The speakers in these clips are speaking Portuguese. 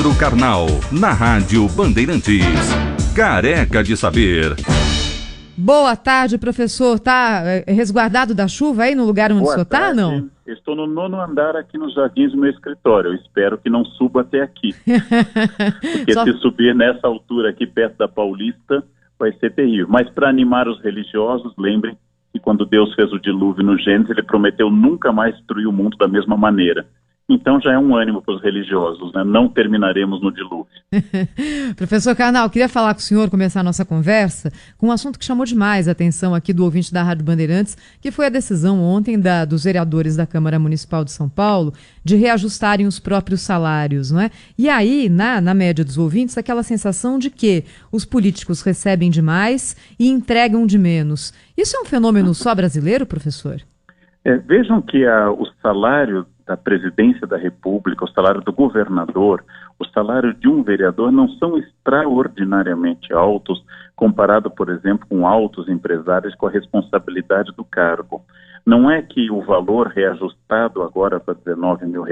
Leandro Carnal, na Rádio Bandeirantes. Careca de Saber. Boa tarde, professor. Tá resguardado da chuva aí no lugar onde o senhor está, não? Estou no 9º andar aqui nos jardins do meu escritório. Eu espero que não suba até aqui. Porque se subir nessa altura aqui perto da Paulista, vai ser terrível. Mas para animar os religiosos, lembrem que quando Deus fez o dilúvio no Gênesis, ele prometeu nunca mais destruir o mundo da mesma maneira. Então já é um ânimo para os religiosos, né? Não terminaremos no dilúvio. Professor Carnal, queria falar com o senhor, começar a nossa conversa, com um assunto que chamou demais a atenção aqui do ouvinte da Rádio Bandeirantes, que foi a decisão ontem dos vereadores da Câmara Municipal de São Paulo de reajustarem os próprios salários, não é? E aí, na média dos ouvintes, aquela sensação de que os políticos recebem demais e entregam de menos. Isso é um fenômeno só brasileiro, professor? Vejam que o salário da presidência da República, o salário do governador, o salário de um vereador não são extraordinariamente altos comparado, por exemplo, com altos empresários com a responsabilidade do cargo. Não é que o valor reajustado agora para R$19 mil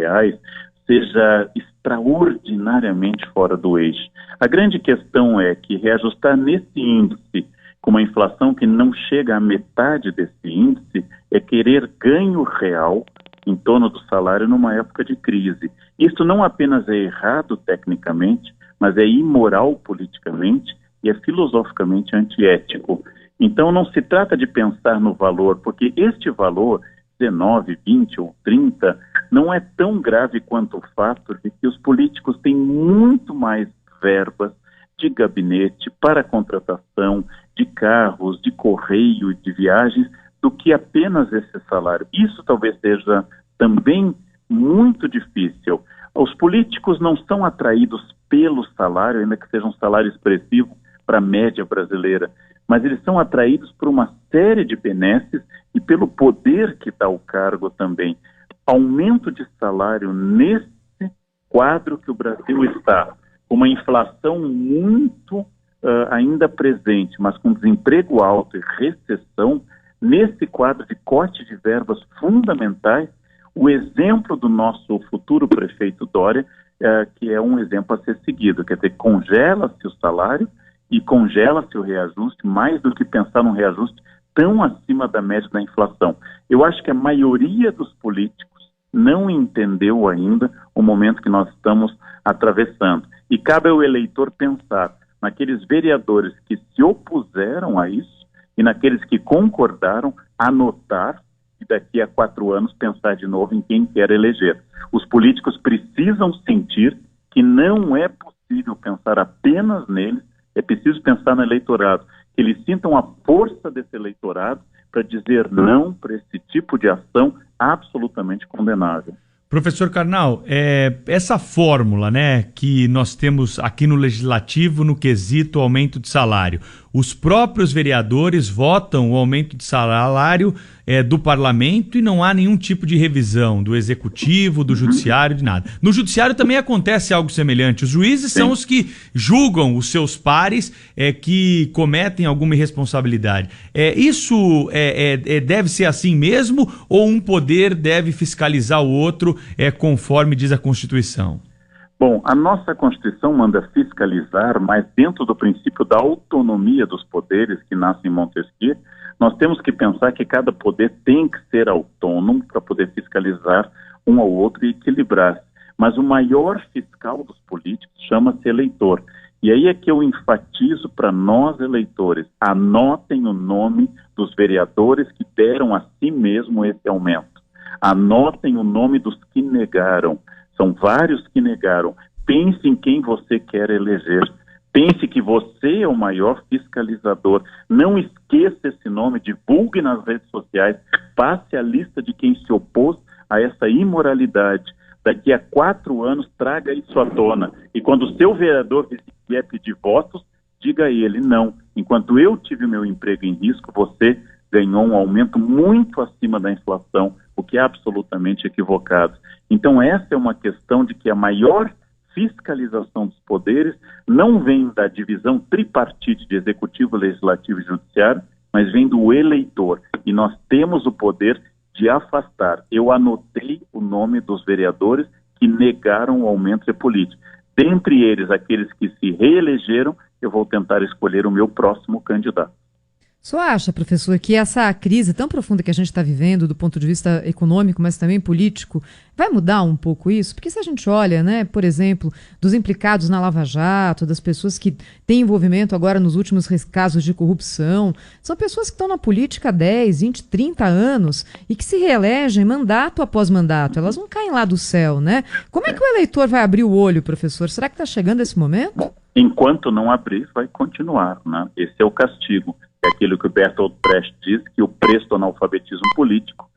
seja extraordinariamente fora do eixo. A grande questão é que reajustar nesse índice, com uma inflação que não chega à metade desse índice, é querer ganho real em torno do salário numa época de crise. Isso não apenas é errado tecnicamente, mas é imoral politicamente e é filosoficamente antiético. Então não se trata de pensar no valor, porque este valor, 19, 20 ou 30, não é tão grave quanto o fato de que os políticos têm muito mais verbas de gabinete para contratação, de carros, de correio, de viagens, do que apenas esse salário. Isso talvez seja também muito difícil. Os políticos não são atraídos pelo salário, ainda que seja um salário expressivo para a média brasileira, mas eles são atraídos por uma série de benesses e pelo poder que dá o cargo também. Aumento de salário nesse quadro que o Brasil está, com uma inflação muito ainda presente, mas com desemprego alto e recessão, nesse quadro de corte de verbas fundamentais, o exemplo do nosso futuro prefeito Dória, que é um exemplo a ser seguido, quer dizer, congela-se o salário e congela-se o reajuste, mais do que pensar num reajuste tão acima da média da inflação. Eu acho que a maioria dos políticos não entendeu ainda o momento que nós estamos atravessando. E cabe ao eleitor pensar naqueles vereadores que se opuseram a isso e naqueles que concordaram, anotar e daqui a 4 anos pensar de novo em quem quer eleger. Os políticos precisam sentir que não é possível pensar apenas neles, é preciso pensar no eleitorado, que eles sintam a força desse eleitorado para dizer não para esse tipo de ação absolutamente condenável. Professor Carnal, essa fórmula, né, que nós temos aqui no Legislativo no quesito aumento de salário, os próprios vereadores votam o aumento de salário do parlamento e não há nenhum tipo de revisão do executivo, do judiciário, de nada. No judiciário também acontece algo semelhante. Os juízes são os que julgam os seus pares que cometem alguma irresponsabilidade. Isso deve ser assim mesmo ou um poder deve fiscalizar o outro conforme diz a Constituição? Bom, a nossa Constituição manda fiscalizar, mas dentro do princípio da autonomia dos poderes que nasce em Montesquieu, nós temos que pensar que cada poder tem que ser autônomo para poder fiscalizar um ao outro e equilibrar. Mas o maior fiscal dos políticos chama-se eleitor. E aí é que eu enfatizo para nós eleitores, anotem o nome dos vereadores que deram a si mesmo esse aumento. Anotem o nome dos que negaram. São vários que negaram. Pense em quem você quer eleger. Pense que você é o maior fiscalizador. Não esqueça esse nome, divulgue nas redes sociais, passe a lista de quem se opôs a essa imoralidade. Daqui a 4 anos, traga isso à tona. E quando o seu vereador vier pedir votos, diga a ele, não, enquanto eu tive meu emprego em risco, você ganhou um aumento muito acima da inflação, o que é absolutamente equivocado. Então essa é uma questão de que a maior fiscalização dos poderes não vem da divisão tripartite de executivo, legislativo e judiciário, mas vem do eleitor. E nós temos o poder de afastar. Eu anotei o nome dos vereadores que negaram o aumento de político. dentre eles, aqueles que se reelegeram, eu vou tentar escolher o meu próximo candidato. O senhor acha, professor, que essa crise tão profunda que a gente está vivendo do ponto de vista econômico, mas também político, vai mudar um pouco isso? Porque se a gente olha, né, por exemplo, dos implicados na Lava Jato, das pessoas que têm envolvimento agora nos últimos casos de corrupção, são pessoas que estão na política há 10, 20, 30 anos e que se reelegem mandato após mandato. Elas não caem lá do céu, né? Como é que o eleitor vai abrir o olho, professor? Será que está chegando esse momento? Enquanto não abrir, vai continuar, né? Esse é o castigo. É aquilo que o Bertolt Brecht diz, que o preço do analfabetismo político,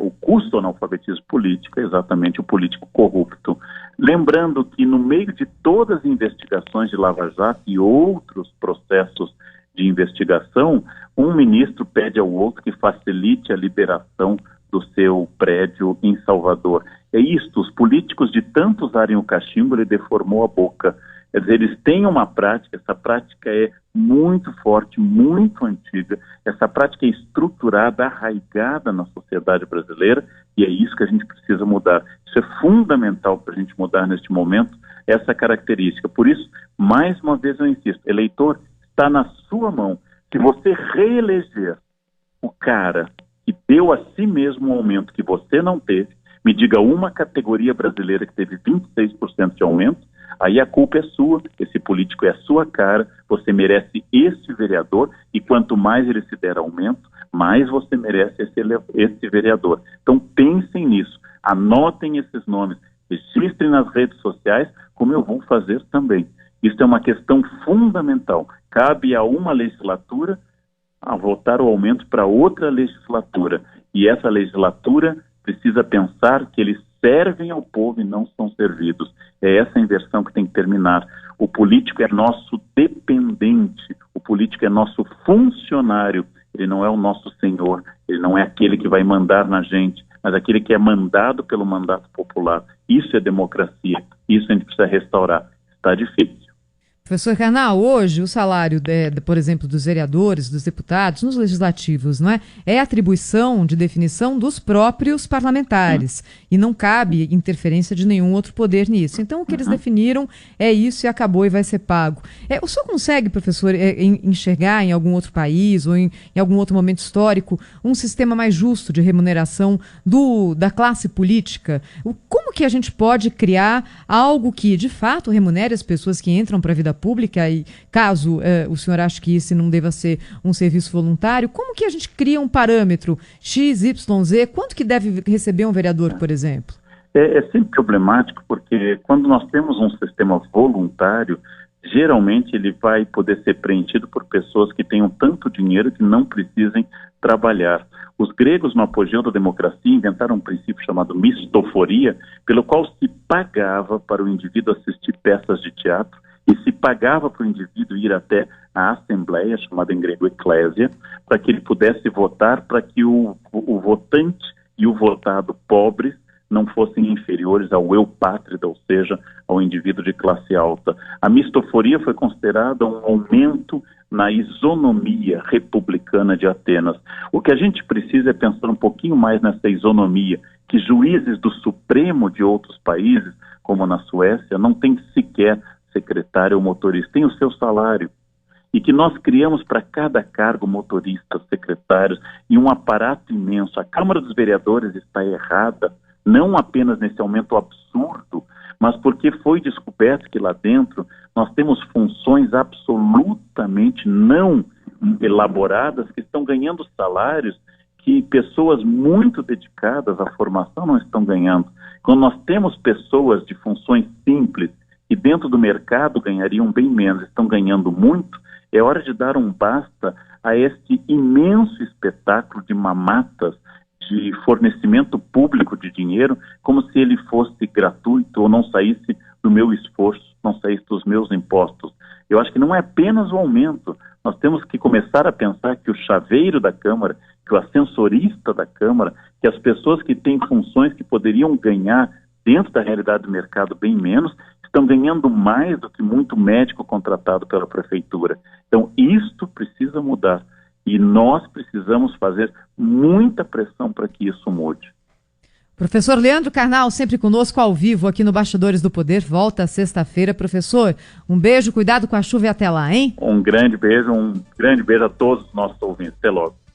o custo do analfabetismo político é exatamente o político corrupto. Lembrando que no meio de todas as investigações de Lava Jato e outros processos de investigação, um ministro pede ao outro que facilite a liberação do seu prédio em Salvador. É isto, os políticos de tanto usarem o cachimbo, ele deformou a boca. Quer dizer, eles têm uma prática, essa prática é muito forte, muito antiga, essa prática é estruturada, arraigada na sociedade brasileira, e é isso que a gente precisa mudar. Isso é fundamental para a gente mudar neste momento, essa característica. Por isso, mais uma vez eu insisto, eleitor, está na sua mão. Se você reeleger o cara que deu a si mesmo um aumento que você não teve, me diga uma categoria brasileira que teve 26% de aumento, aí a culpa é sua, esse político é a sua cara, você merece esse vereador e quanto mais ele se der aumento, mais você merece esse vereador. Então pensem nisso, anotem esses nomes, registrem nas redes sociais, como eu vou fazer também. Isso é uma questão fundamental. Cabe a uma legislatura a votar o aumento para outra legislatura. E essa legislatura precisa pensar que eles servem ao povo e não são servidos. É essa inversão que tem que terminar. O político é nosso dependente, o político é nosso funcionário, ele não é o nosso senhor, ele não é aquele que vai mandar na gente, mas aquele que é mandado pelo mandato popular. Isso é democracia, isso a gente precisa restaurar. Está difícil. Professor Karnal, hoje o salário, por exemplo, dos vereadores, dos deputados, nos legislativos, não é? É atribuição de definição dos próprios parlamentares e não cabe interferência de nenhum outro poder nisso. Então, o que eles definiram é isso e acabou e vai ser pago. O senhor consegue, professor, enxergar em algum outro país ou em algum outro momento histórico um sistema mais justo de remuneração da classe política? Como que a gente pode criar algo que, de fato, remunere as pessoas que entram para a vida pública e caso o senhor ache que isso não deva ser um serviço voluntário, como que a gente cria um parâmetro X, Y, Z? Quanto que deve receber um vereador, por exemplo? É sempre problemático porque quando nós temos um sistema voluntário, geralmente ele vai poder ser preenchido por pessoas que tenham tanto dinheiro que não precisem trabalhar. Os gregos, no apogeu da democracia, inventaram um princípio chamado mistoforia, pelo qual se pagava para o indivíduo assistir peças de teatro e se pagava para o indivíduo ir até a assembleia, chamada em grego eclésia, para que ele pudesse votar, para que o votante e o votado pobres não fossem inferiores ao eu pátrida, ou seja, ao indivíduo de classe alta. A mistoforia foi considerada um aumento na isonomia republicana de Atenas. O que a gente precisa é pensar um pouquinho mais nessa isonomia, que juízes do Supremo de outros países, como na Suécia, não têm sequer secretário ou motorista, tem o seu salário. E que nós criamos para cada cargo motoristas, secretários e um aparato imenso. A Câmara dos Vereadores está errada, não apenas nesse aumento absurdo, mas porque foi descoberto que lá dentro nós temos funções absolutamente não elaboradas que estão ganhando salários que pessoas muito dedicadas à formação não estão ganhando. Quando nós temos pessoas de funções simples que dentro do mercado ganhariam bem menos, estão ganhando muito, é hora de dar um basta a este imenso espetáculo de mamatas, de fornecimento público de dinheiro, como se ele fosse gratuito ou não saísse do meu esforço, não saísse dos meus impostos. Eu acho que não é apenas o aumento, nós temos que começar a pensar que o chaveiro da Câmara, que o ascensorista da Câmara, que as pessoas que têm funções que poderiam ganhar dentro da realidade do mercado bem menos, estão ganhando mais do que muito médico contratado pela prefeitura. Então, isto precisa mudar. E nós precisamos fazer muita pressão para que isso mude. Professor Leandro Carnal, sempre conosco ao vivo aqui no Bastidores do Poder, volta sexta-feira. Professor, um beijo, cuidado com a chuva e até lá, hein? Um grande beijo a todos os nossos ouvintes. Até logo.